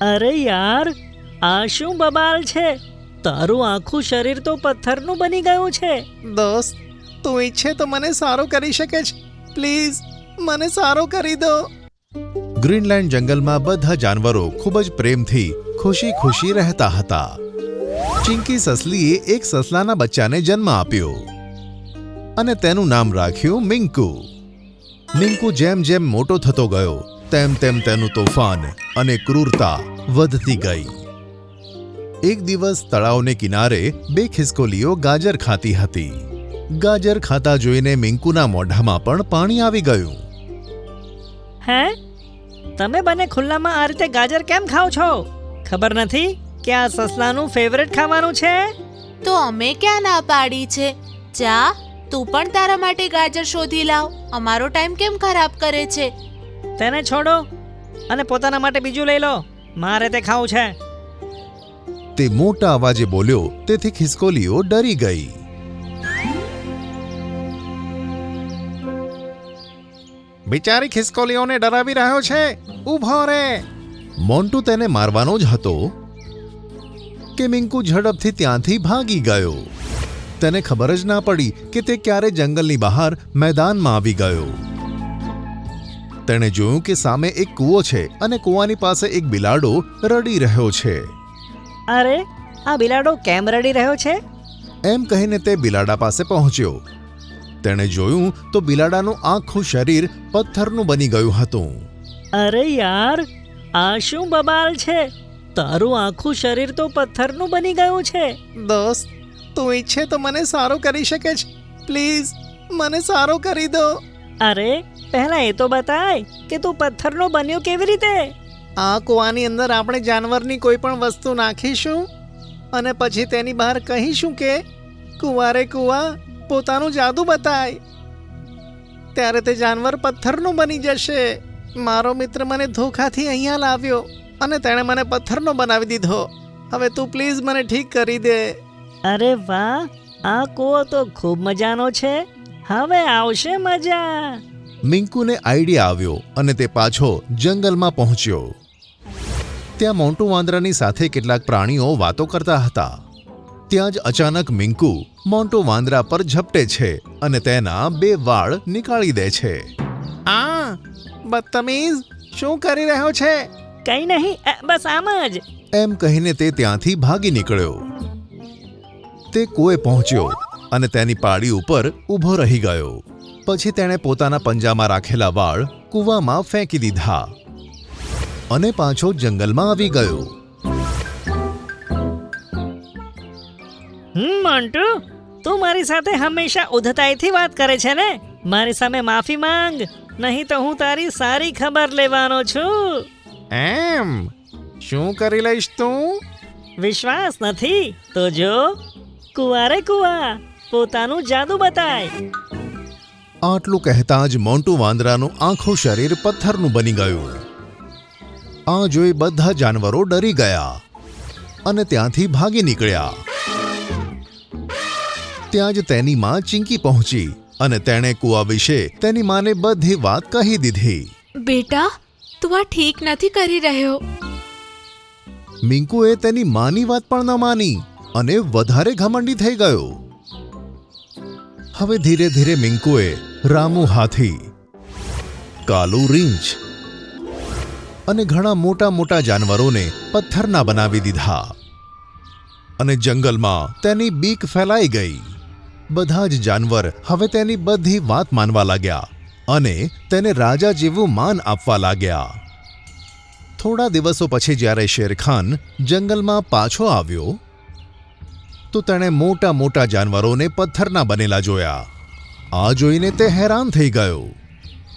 અરે યાર, આ શું બબાલ છે? તારું આખું શરીર તો પથ્થરનું બની ગયું છે. દોસ્ત, તું ઈચ્છે તો મને સારો કરી શકે છે. પ્લીઝ મને સારો કરી દો. ગ્રીનલેન્ડ જંગલમાં બધા જાનવરો ખૂબ જ પ્રેમથી ખુશી ખુશી રહેતા હતા. ચિંકી સસલીએ એક સસલાના બચ્ચાને જન્મ આપ્યો અને તેનું નામ રાખ્યું મિંકુ. મિંકુ જેમ જેમ મોટો થતો ગયો તેમ તેમ તેનું તોફાન અને ક્રૂરતા વધતી ગઈ. એક દિવસ તળાવને કિનારે બે ખિસકોલીઓ ગાજર ખાતી હતી. ગાજર ખાતા જોઈને મિંકુના મોઢામાં પણ પાણી આવી ગયું. હે, તમે બંને ખુલ્લામાં આ રીતે ગાજર કેમ ખાઓ છો? ખબર નથી કે આ સસલાનું ફેવરેટ ખાવાનું છે? તો અમે ક્યાં ના પાડી છે? જા, તું પણ તારા માટે ગાજર શોધી લાવ. અમારો ટાઈમ કેમ ખરાબ કરે છે? તેને છોડો અને પોતાના માટે બીજું લઈ લો. મારે તે ખાવું છે. તે મોટા અવાજે બોલ્યો, તેથી ખિસકોલીઓ ડરી ગઈ. બિચારી ખિસકોલીઓને ડરાવી રહ્યો છે. ઊભો રે. મોન્ટુ તેને મારવાનો જ હતો કે મિંકુ ઝડપથી ત્યાંથી ભાગી ગયો. તેને ખબર જ ના પડી કે તે ક્યારે જંગલની બહાર મેદાનમાં આવી ગયો. તેણે જોયું કે સામે એક કૂવો છે અને કૂવાની પાસે એક બિલાડો રડી રહ્યો છે. અરે, આ બિલાડો કેમ રડી રહ્યો છે? એમ કહીને તે બિલાડા પાસે પહોંચ્યો. તેણે જોયું તો બિલાડાનું આખું શરીર પથ્થરનું બની ગયું હતું. અરે યાર, આ શું બબાલ છે? તારું આખું શરીર તો પથ્થરનું બની ગયું છે. દોસ્ત, તું ઈચ્છે તો મને સારો કરી શકે છે. પ્લીઝ મને સારો કરી દો. અરે, પહેલા એ તો બતાય કે તું પથ્થરનો બન્યો કેવી રીતે? આ કૂવાની અંદર આપણે જાનવરની કોઈ પણ વસ્તુ નાખીશું અને પછી તેની બહાર કહીશું કે કુંવારે કુવા પોતાનું જાદુ બતાય, ત્યારે તે જાનવર પથ્થરનું બની જશે. મારો મિત્ર મને ધોખાથી અહીંયા લાવ્યો અને તેણે મને પથ્થરનો બનાવી દીધો. હવે તું પ્લીઝ મને ઠીક કરી દે. અરે વાહ, આ કૂવો તો ખૂબ મજાનો છે. હવે આવશે મજા. મિંકુને આઈડિયા આવ્યો અને તે પાછો જંગલમાં પહોંચ્યો. ત્યાં મોન્ટુ વાંદરાની સાથે કેટલાક પ્રાણીઓ વાતો કરતા હતા. ત્યાં જ અચાનક મિંકુ મોન્ટુ વાંદરા પર ઝપટે છે અને તેના બે વાળ નીકાળી દે છે. આ બદતમીઝ, શું કરી રહ્યો છે? કંઈ નહીં, બસ આમ જ. એમ કહીને તે ત્યાંથી ભાગી નીકળ્યો. તે કૂએ પહોંચ્યો અને તેની પાડી ઉપર ઊભો રહી ગયો. પછી તેણે પોતાના પંજામાં રાખેલા વાળ કૂવામાં ફેંકી દીધા અને પાછો જંગલમાં આવી ગયો. મોન્ટુ, તું મારી સાથે હંમેશા ઉદ્ધતાઈથી વાત કરે છે ને? મારી સામે માફી માંગ, નહીં તો હું તારી સારી ખબર લેવાનો છું. એમ શું કરી લઈશ તું? વિશ્વાસ નથી તો જો, કુંવારે કુવા પોતાનું જાદુ બતાય. આટલું કહેતા જ મોન્ટુ વાંદરાનું આખું શરીર પથ્થરનું બની ગયું. આ જોઈ બધા જાનવરો ડરી ગયા અને ત્યાંથી ભાગી નીકળ્યા. ત્યાં જ તેની માં ચિંકી પહોંચી અને તેણે કૂવા વિશે તેની માને બધી વાત કહી દીધી. બેટા, તું આ ઠીક નથી કરી રહ્યો. મિંકુએ તેની માની વાત પણ ન માની અને વધારે ઘમંડી થઈ ગયો. હવે ધીરે ધીરે મિંકુએ રામુ હાથી, કાલુ રીંછ અને ઘણા મોટા મોટા જાનવરોને પથ્થરના બનાવી દીધા અને જંગલમાં તેની બીક ફેલાઈ ગઈ. બધા જ જાનવર હવે તેની બધી વાત માનવા લાગ્યા અને તેને રાજા જેવું માન આપવા લાગ્યા. થોડા દિવસો પછી જ્યારે શેરખાન જંગલમાં પાછો આવ્યો તો તેણે મોટા મોટા જાનવરોને પથ્થરના બનેલા જોયા. આ જોઈને તે હેરાન થઈ ગયો.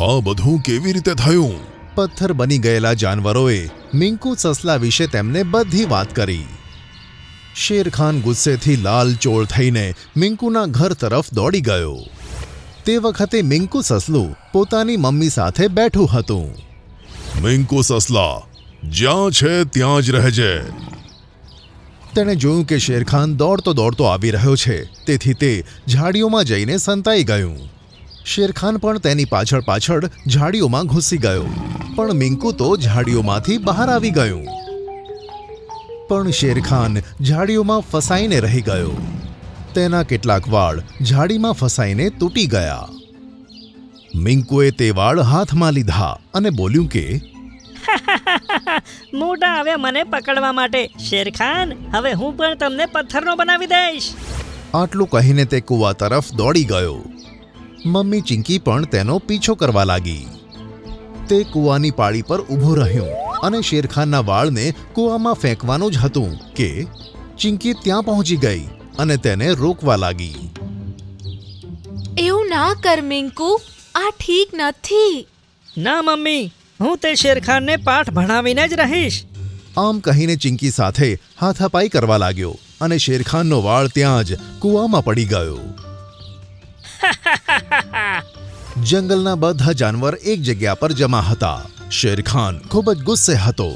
આ બધું કેવી રીતે થયું? પથ્થર બની ગયેલા જાનવરોએ મિંકુ સસલા વિશે તેમને બધી વાત કરી. શેરખાન ગુસ્સેથી લાલચોળ થઈને મિંકુના ઘર તરફ દોડી ગયો. તે વખતે મિંકુ સસલું પોતાની મમ્મી સાથે બેઠું હતું. મિંકુ સસલા, જ્યાં છે ત્યાં જ રહેજે. તેણે જોયું કે શેરખાન દોડતો દોડતો આવી રહ્યો છે, તેથી તે ઝાડીઓમાં જઈને સંતાઈ ગયું. શેરખાન પણ તેની પાછળ પાછળ ઝાડીઓમાં ઘૂસી ગયો, પણ મિંકુ તો ઝાડીઓમાંથી બહાર આવી ગયું. પણ શેરખાન ઝાડીઓમાં ફસાઈને રહી ગયો. તેના કેટલાક વાળ ઝાડીમાં ફસાઈને તૂટી ગયા. મિંકુએ તે વાળ હાથમાં લીધા અને બોલ્યું કે મોટા આવ્યા મને પકડવા માટે. શેરખાન, હવે હું પણ તમને પથ્થરનો બનાવી દઈશ. આટલું કહીને તે કૂવા તરફ દોડી ગયો. મમ્મી ચિંકી પણ તેનો પીછો કરવા લાગી. તે કૂવાની પાળી પર ઊભો રહ્યો અને શેરખાનના વાળને કૂવામાં ફેંકવાનું જ હતું કે ચિંકી ત્યાં પહોંચી ગઈ અને તેને રોકવા લાગી. એવું ના કર મિંકુ, આ ઠીક નથી. ના મમ્મી, હું તે શેરખાનને પાઠ ભણાવીને જ રહીશ. આમ કહીને ચિંકી સાથે હાથાપાઈ કરવા લાગ્યો અને શેરખાનનો વાળ ત્યાં જ કૂવામાં પડી ગયો. જંગલના બધા જાનવર એક જગ્યા પર જમા હતા. શેરખાન ખૂબ જ ગુસ્સે હતો.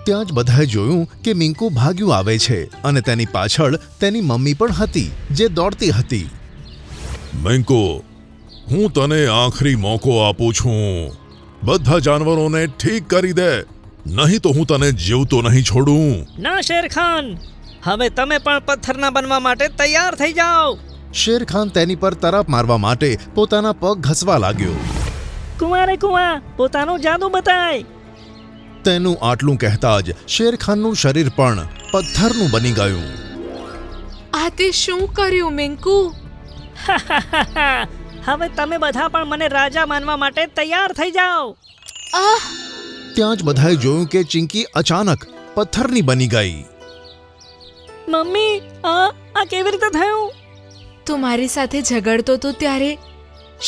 ત્યાં જ બધાએ જોયું કે મિંકુ ભાગ્યું આવે છે અને તેની પાછળ તેની મમ્મી પણ હતી જે દોડતી હતી. મિંકુ, હું તને આખરી મોકો આપું છું. બધા જાનવરોને ઠીક કરી દે, નહીં તો હું તને જીવતો નહીં છોડું. ના શેરખાન, હવે તમે પણ પથ્થરના બનવા માટે તૈયાર થઈ જાઓ. શેરખાન તેની પર તરફ મારવા માટે પોતાના પગ ઘસવા લાગ્યો. કુંવારે કુંવા, પોતાનું જાદુ બતાય. તેનું આટલું કહેતા જ શેરખાનનું શરીર પણ પથ્થરનું બની ગયું. આ તે શું કર્યું મિંકુ? હવે તમે બધા પણ મને રાજા માનવા માટે તૈયાર થઈ જાઓ. આહ! ત્યાં જ બધાએ જોયું કે ચિંકી અચાનક પથ્થરની બની ગઈ. મમ્મી, આ કેવી રીતે થયું? તું મારી સાથે ઝઘડતો તો ત્યારે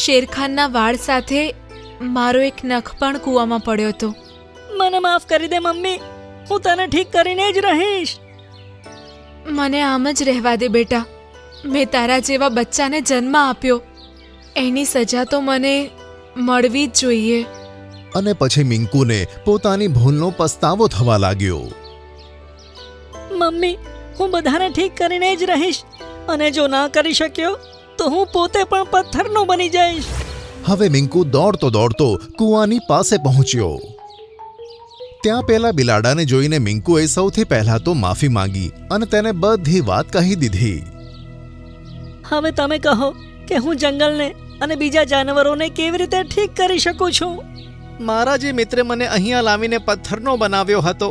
શેરખાનના વાળ સાથે મારો એક નખ પણ કૂવામાં પડ્યો હતો. મને માફ કરી દે મમ્મી, હું તને ઠીક કરીને જ રહીશ. મને આમ જ રહેવા દે બેટા. મેં તારા જેવા બચ્ચાને જન્મ આપ્યો, એની સજા તો મને મળવી જ જોઈએ. અને પછી મિંકુને પોતાની ભૂલનો પસ્તાવો થવા લાગ્યો. મમ્મી, હું બધાને ઠીક કરીને જ રહીશ અને જો ના કરી શક્યો તો હું પોતે પણ પથ્થરનો બની જઈશ. હવે મિંકુ દોડતો દોડતો કૂવાની પાસે પહોંચ્યો. ત્યાં પેલા બિલાડાને જોઈને મિંકુએ સૌથી પહેલા તો માફી માંગી અને તેને બધી વાત કહી દીધી. હવે તમે કહો કે હું જંગલને અને બીજા જાનવરોને કેવી રીતે ઠીક કરી શકું છું? મારા જે મિત્રે મને અહીંયા લાવીને પથ્થરનો બનાવ્યો હતો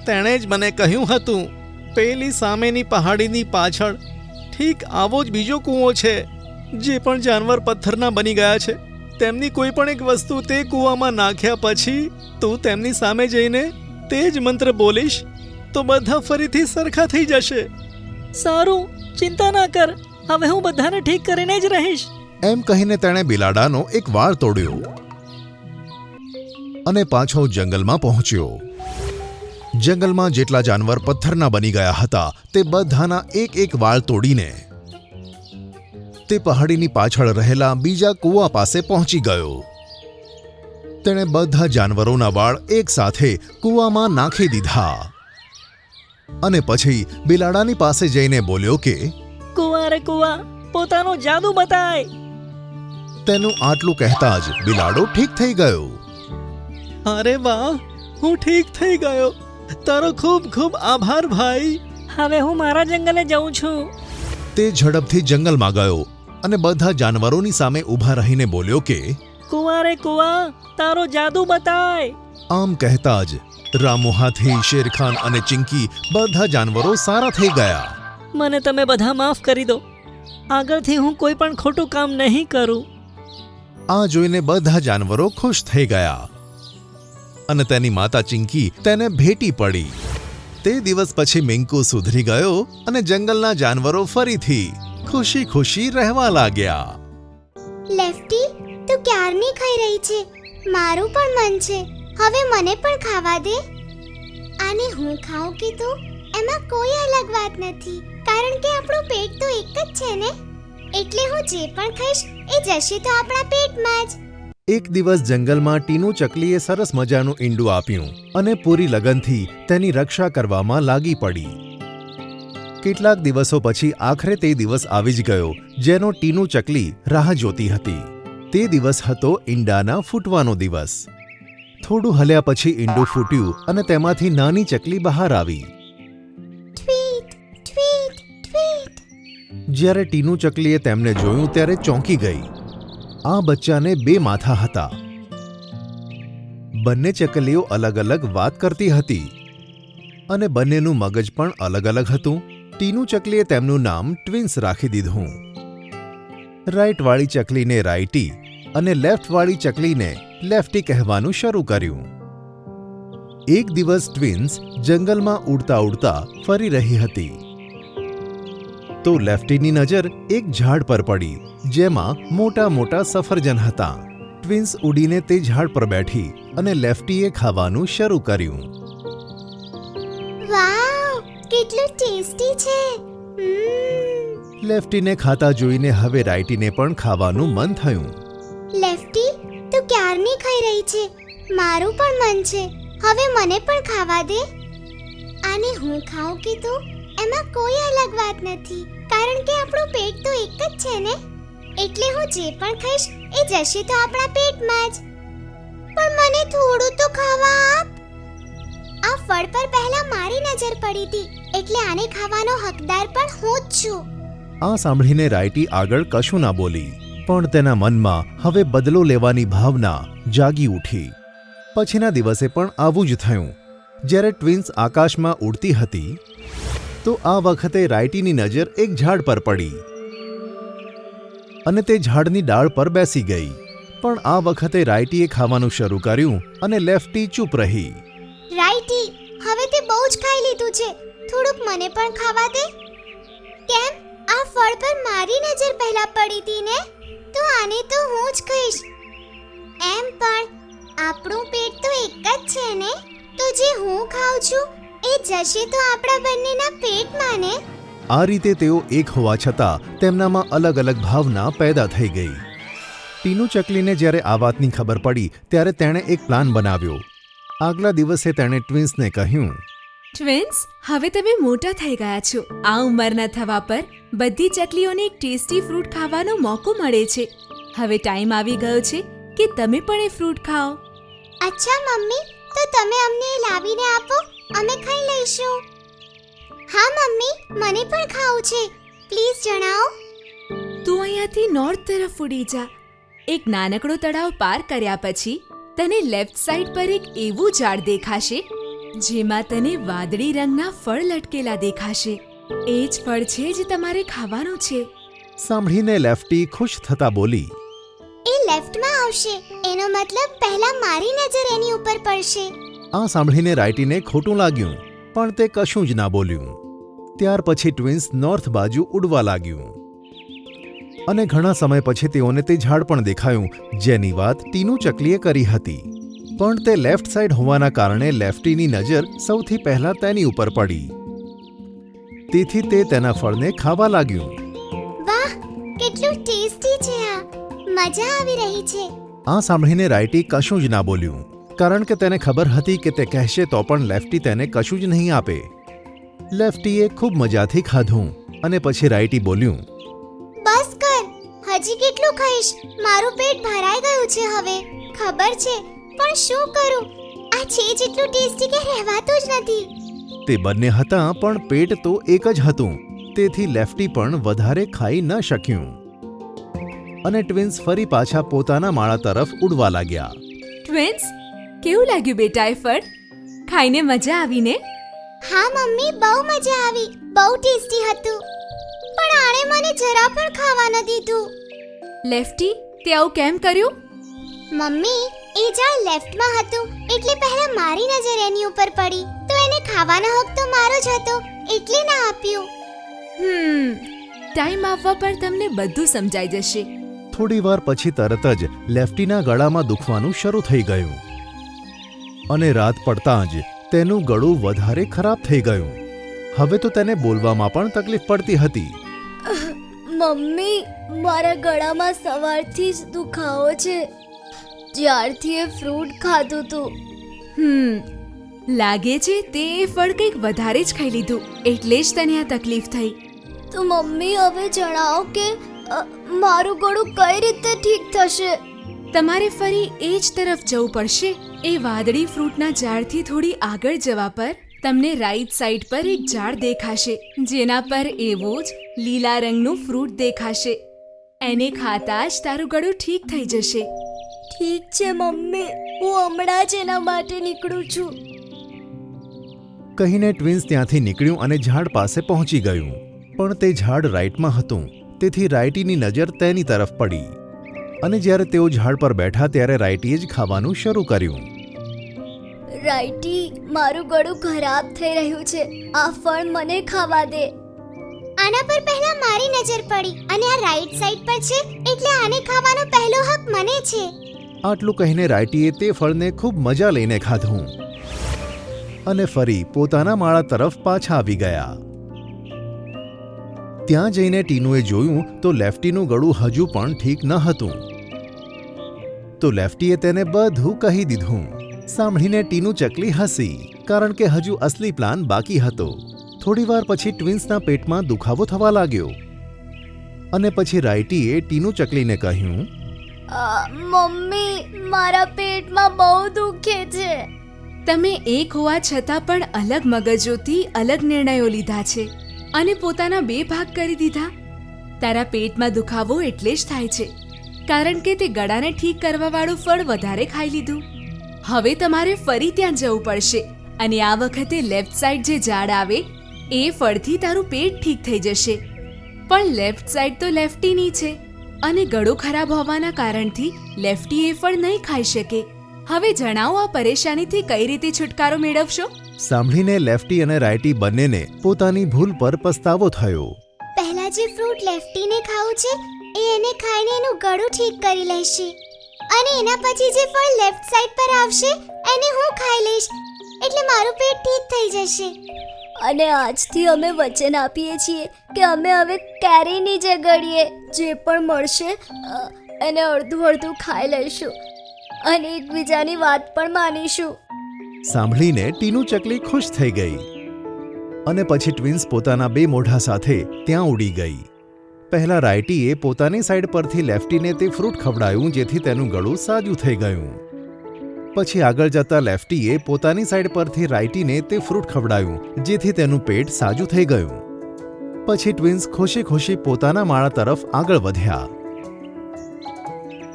તેણે જ મને કહ્યું હતું પેલી સામેની પહાડીની પાછળ ઠીક આવો જ બીજો કૂવો છે. જે પણ જાનવર પથ્થરના બની ગયા છે તેમની કોઈ પણ એક વસ્તુ તે કૂવામાં નાખ્યા પછી તું તેમની સામે જઈને તે જ મંત્ર બોલીશ તો બધા ફરીથી સરખા થઈ જશે. સારું, ચિંતા ના કર, હવે હું બધાને ઠીક કરીને જ રહીશ. એમ કહીને તેણે બિલાડાનો એક વાળ તોડ્યો અને પાછો જંગલમાં પહોંચ્યો. જંગલમાં જેટલા જાનવર પથ્થરના બની ગયા હતા તે બધાના એક એક વાળ તોડીને તે પહાડીની પાછળ રહેલા બીજા કૂવા પાસે પહોંચી ગયો. તેણે બધા જાનવરોના વાળ એક સાથે કૂવામાં નાખી દીધા અને પછી બિલાડાની પાસે જઈને બોલ્યો કે કુંવારે કુંવા, પોતાનું જાદુ બતાય. તેનું આટલું કહેતા જ બિલાડો ઠીક થઈ ગયો. અરે વાહ, હું ઠીક થઈ ગયો. તારો ખૂબ ખૂબ આભાર ભાઈ. હવે હું મારા જંગલે જઉં છું. તે ઝડપથી જંગલમાં ગયો અને બધા જાનવરોની સામે ઊભા રહીને બોલ્યો કે કુંવારે કુંવા, તારો જાદુ બતાય. આમ કહેતા જ રામુ હાથી, શેરખાન અને ચિંકી બધા જાનવરો સારા થઈ ગયા. મને તમે બધા માફ કરી દો. આગળથી હું કોઈ પણ ખોટું કામ નહીં કરું. આ જોઈને બધા જાનવરો ખુશ થઈ ગયા અને તેની માતા ચિંકી તેને ભેટી પડી. તે દિવસ પછી મિંકુ સુધરી ગયો અને જંગલના જાનવરો ફરીથી ખુશી ખુશી રહેવા લાગ્યા. લેફ્ટી, તું ક્યારની ખાઈ રહી છે? મારું પણ મન છે, હવે મને પણ ખાવા દે. આને હું ખાઉં કે તું, એમાં કોઈ અલગ વાત નથી, કારણ કે આપણું પેટ તો એક જ છે ને. એટલે હું જે પણ ખાઈશ એ જશે તો આપણા પેટમાં જ. એક દિવસ જંગલમાં ટીનુ ચકલીએ સરસ મજાનું ઈંડું આપ્યું અને પૂરી લગનથી તેની રક્ષા કરવામાં લાગી પડી. કેટલાક દિવસો પછી આખરે તે દિવસ આવી જ ગયો જેનો ટીનુ ચકલી રાહ જોતી હતી. તે દિવસ હતો ઈંડાના ફૂટવાનો દિવસ. થોડું હલ્યા પછી ઈંડું ફૂટ્યું અને તેમાંથી નાની ચકલી બહાર આવી. Tweet tweet tweet. જ્યારે ટીનુ ચકલીએ તેમને જોયું ત્યારે ચોંકી ગઈ. આ બચ્ચાને 2 માથા હતા. બંને ચકલીઓ અલગ અલગ વાત કરતી હતી અને બંનેનું મગજ પણ અલગ અલગ હતું. ટીનુ ચકલીએ તેમનું નામ ટ્વિન્સ રાખી દીધું. રાઈટવાળી ચકલીને રાઈટી અને લેફ્ટવાળી ચકલીને લેફ્ટી કહેવાનું શરૂ કર્યું. એક દિવસ ટ્વિન્સ જંગલમાં ઉડતા ઉડતા ફરી રહી હતી તો લેફ્ટીની નજર એક ઝાડ પર પડી જેમાં મોટા મોટા સફરજન હતા. ટ્વિન્સ ઉડીને તે ઝાડ પર બેઠી અને લેફ્ટીએ ખાવાનું શરૂ કર્યું. વાવ, કેટલું ટેસ્ટી છે. લેફ્ટીને ખાતા જોઈને હવે રાઈટીને પણ ખાવાનું મન થયું. લેફ્ટી, તું ક્યારની ખાઈ રહી છે? મારું પણ મન છે. હવે મને પણ ખાવા દે. આને હું ખાઉં કે તું, એમાં કોઈ અલગ વાત નથી, કારણ કે આપણું પેટ તો એક જ છે ને. એટલે હું જે પણ ખાઈશ એ જશે તો આપણા પેટમાં જ. પણ મને થોડું તો ખાવા આપ. આ ફળ પર પહેલા મારી નજર પડી હતી, એટલે આને ખાવાનો હકદાર પણ હું જ છું. આ સાંભળીને રાઈટી આગળ કશું ના બોલી, પણ તેના મનમાં હવે બદલો લેવાની ભાવના જાગી ઉઠી. પછીના દિવસે પણ આવું જ થયું. જ્યારે ટ્વિન્સ આકાશમાં ઉડતી હતી તો આ વખતે રાઈટીની નજર એક ઝાડ પર પડી અને તે ઝાડની ડાળ પર બેસી ગઈ. પણ આ વખતે રાઈટીએ ખાવાનું શરૂ કર્યું અને લેફ્ટી ચૂપ રહી. રાઈટી, હવે તે બહુ જ ખાઈ લીધું છે. થોડુંક મને પણ ખાવા દે. કેમ? આ ફળ પર મારી નજર પહેલા પડી હતી ને, તો આને તો હું જ ખાઈશ. એમ પણ આપણું પેટ તો એક જ છે ને, તો જે હું ખાઉં છું એ જશે તો આપણા બંનેના પેટમાં ને. આ રીતે તેઓ એક હોવા છતાં તેમનામાં અલગ અલગ ભાવના પેદા થઈ ગઈ. ટીનુ ચકલીને જ્યારે આ વાતની ખબર પડી ત્યારે તેણે એક પ્લાન બનાવ્યો. આગલા દિવસે તેણે ટ્વિન્સને કહ્યું, ટ્વિન્સ, હવે તમે મોટા થઈ ગયા છો. આ ઉંમરના થવા પર બધી ચકલીઓને એક ટેસ્ટી ફ્રૂટ ખાવાનો મોકો મળે છે. હવે ટાઈમ આવી ગયો છે કે તમે પણ એ ફ્રૂટ ખાઓ. અચ્છા મમ્મી, તો તમે અમને એ લાવીને આપો, અમે ખાઈ લઈશું. હા મમ્મી, મને પણ ખાવું છે. પ્લીઝ જણાવો. તું અહીંયાથી નોર્થ તરફ ઉડી જા. એક નાનકડો તળાવ પાર કર્યા પછી તને લેફ્ટ સાઈડ પર એક એવું ઝાડ દેખાશે જેમાં તને વાદળી રંગના ફળ લટકેલા દેખાશે. એ જ ફળ છે જે તમારે ખાવાનું છે. સાંભળીને લેફ્ટી ખુશ થતા બોલી, એ લેફ્ટમાં આવશે, એનો મતલબ પહેલા મારી નજર એની ઉપર પડશે. આ સાંભળીને રાઈટીને ખોટું લાગ્યું, પણ તે કશું જ ના બોલ્યું. ત્યાર પછી ટ્વિન્સ નોર્થ બાજુ ઉડવા લાગ્યું અને ઘણા સમય પછી તેઓને તે ઝાડ પણ દેખાયું જેની વાત ટીનુ ચકલીએ કરી હતી. પણ તે લેફ્ટ સાઈડ હોવાના કારણે લેફ્ટીની નજર સૌથી પહેલા તેની ઉપર પડી. તેથી તે તેના ફળને ખાવા લાગ્યું. વાહ, કેટલું ટેસ્ટી છે આ. મજા આવી રહી છે. આ સાંભળીને રાઈટી કશું જ ના બોલ્યું, કારણ કે તેને ખબર હતી કે તે કહેશે તો પણ લેફ્ટી તેને કશું જ નહીં આપે. લેફ્ટીએ ખૂબ મજાથી ખાધું અને પછી રાઈટી બોલ્યું, બસ કર, હજી કેટલું ખાઈશ? મારું પેટ ભરાઈ ગયું છે હવે. ખબર છે, પણ શું કરું? આ છે જેટલું ટેસ્ટી કે રહેવાતું જ નથી. તે બંને હતા પણ પેટ તો એક જ હતું, તેથી લેફ્ટી પણ વધારે ખાઈ ન શક્યું અને ટ્વિન્સ ફરી પાછા પોતાના માળા તરફ ઉડવા લાગ્યા. ટ્વિન્સ, કેવું લાગ્યું બેટા એ ફળ? ખાઈને મજા આવી ને? હા મમ્મી, બહુ મજા આવી. બહુ ટેસ્ટી હતું. પણ આણે મને જરા પણ ખાવા ન દીધું. લેફ્ટી, તે આવું કેમ કર્યું? મમ્મી, એ ઝાડ લેફ્ટમાં હતું, એટલે પહેલા મારી નજર એની ઉપર પડી, તો એને ખાવાનો હક તો મારો જ હતો, એટલે ના આપ્યું. ટાઈમ આવવા પર તમને બધું સમજાઈ જશે. થોડી વાર પછી તરત જ લેફ્ટીના ગળામાં દુખવાનું શરૂ થઈ ગયું અને રાત પડતાં જ તેનું ગળું વધારે ખરાબ થઈ ગયું. હવે તો તેને બોલવામાં પણ તકલીફ પડતી હતી. મમ્મી, મારા ગળામાં સવારથી જ દુખાવો છે, જ્યારથી એ ફ્રૂટ ખાધું હતું. લાગે છે તે એ ફળ કંઈક વધારે જ ખાઈ લીધું, એટલે જ તને આ તકલીફ થઈ. તો મમ્મી, હવે જણાવો કે મારું ગળું કઈ રીતે ઠીક થશે? તમારે ફરી એ જ તરફ જવું પડશે. એ વાદળી ફ્રૂટના ઝાડથી થોડી આગળ જવા પર તમને રાઈટ સાઈડ પર એક ઝાડ દેખાશે, જેના પર એવો જ લીલા રંગનું ફ્રૂટ દેખાશે. એને ખાતા જ તારું ગળું ઠીક થઈ જશે. ઠીક છે મમ્મી, હું હમણાં જ એના માટે નીકળું છું. કહીને ટ્વિન્સ ત્યાંથી નીકળ્યું અને ઝાડ પાસે પહોંચી ગયું. પણ તે ઝાડ રાઈટમાં હતું, તેથી રાઈટીની નજર તેની તરફ પડી. અને જ્યારે તેઓ ઝાડ પર બેઠા ત્યારે રાઈટીએ જ ખાવાનું શરૂ કર્યું. રાઈટી, મારું ગળું ખરાબ થઈ રહ્યું છે. આ ફળ મને ખાવા દે. આના પર પહેલા મારી નજર પડી અને આ રાઈટ સાઈડ પર છે, એટલે આને ખાવાનો પહેલો હક મને છે. આટલું કહીને રાઈટીએ તે ફળને ખૂબ મજા લઈને ખાધું અને ફરી પોતાના માળા તરફ પાછા આવી ગયા. ત્યાં જઈને ટીનુએ જોયું તો લેફ્ટીનું ગળું હજુ પણ ઠીક ન હતું. તો લેફ્ટીએ તેને બધું કહી દીધું. સાંભળીને ટીનુ ચકલી હસી, કારણ કે હજુ અસલી પ્લાન બાકી હતો. થોડીવાર પછી ટ્વિન્સના પેટમાં દુખાવો થવા લાગ્યો અને પછી રાઈટીએ ટીનુ ચકલીને કહ્યું, મમ્મી, મારા પેટમાં બહુ દુખે છે. તમે એક હોવા છતાં પણ અલગ મગજોથી અલગ નિર્ણયો લીધા છે અને પોતાના બે ભાગ કરી દીધા. તારા પેટમાં દુખાવો એટલે જ થાય છે કારણ કે તે ગળાને ઠીક કરવાવાળું ફળ વધારે ખાઈ લીધું. હવે તમારે ફરી ત્યાં જવું પડશે અને આ વખતે લેફ્ટ સાઈડ જે ઝાડ આવે એ ફળથી તારું પેટ ઠીક થઈ જશે. પણ લેફ્ટ સાઈડ તો લેફ્ટીની છે અને ગળું ખરાબ હોવાના કારણથી લેફ્ટી એ ફળ નહીં ખાઈ શકે. હવે જણાવો, આ પરેશાનીથી કઈ રીતે છુટકારો મેળવશો? સાંભળીને લેફ્ટી અને રાઈટી બંનેને પોતાની ભૂલ પર પસ્તાવો થયો. પહેલા જે ફ્રૂટ લેફ્ટીને ખાવું છે એ એને ખાઈને એનું ગળું ઠીક કરી લેશે અને એના પછી જે ફળ લેફ્ટ સાઈડ પર આવશે એને હું ખાઈ લઈશ, એટલે મારું પેટ ઠીક થઈ જશે. અને આજથી અમે વચન આપીએ છીએ કે અમે હવે કેરીની જગ્યાએ જે પણ મળશે એને અડધું અડધું ખાઈ લઈશું અને એકબીજાની વાત પણ માનીશું. સાંભળીને ટીનુ ચકલી ખુશ થઈ ગઈ અને પછી ટ્વિન્સ પોતાના બે મોઢા સાથે ત્યાં ઉડી ગઈ. પહેલા રાઈટીએ પોતાની સાઈડ પરથી લેફ્ટીને તે ફ્રૂટ ખવડાયું જેથી તેનું ગળું સાજું થઈ ગયું. પછી આગળ જતા લેફ્ટીએ પોતાની સાઈડ પરથી રાઈટીને તે ફ્રૂટ ખવડાયું જેથી તેનું પેટ સાજું થઈ ગયું. પછી ટ્વિન્સ ખુશી ખુશી પોતાના માળા તરફ આગળ વધ્યા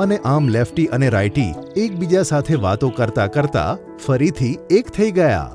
અને આમ લેફ્ટી અને રાઈટી એકબીજા સાથે વાતો કરતા કરતા ફરીથી એક થઈ ગયા.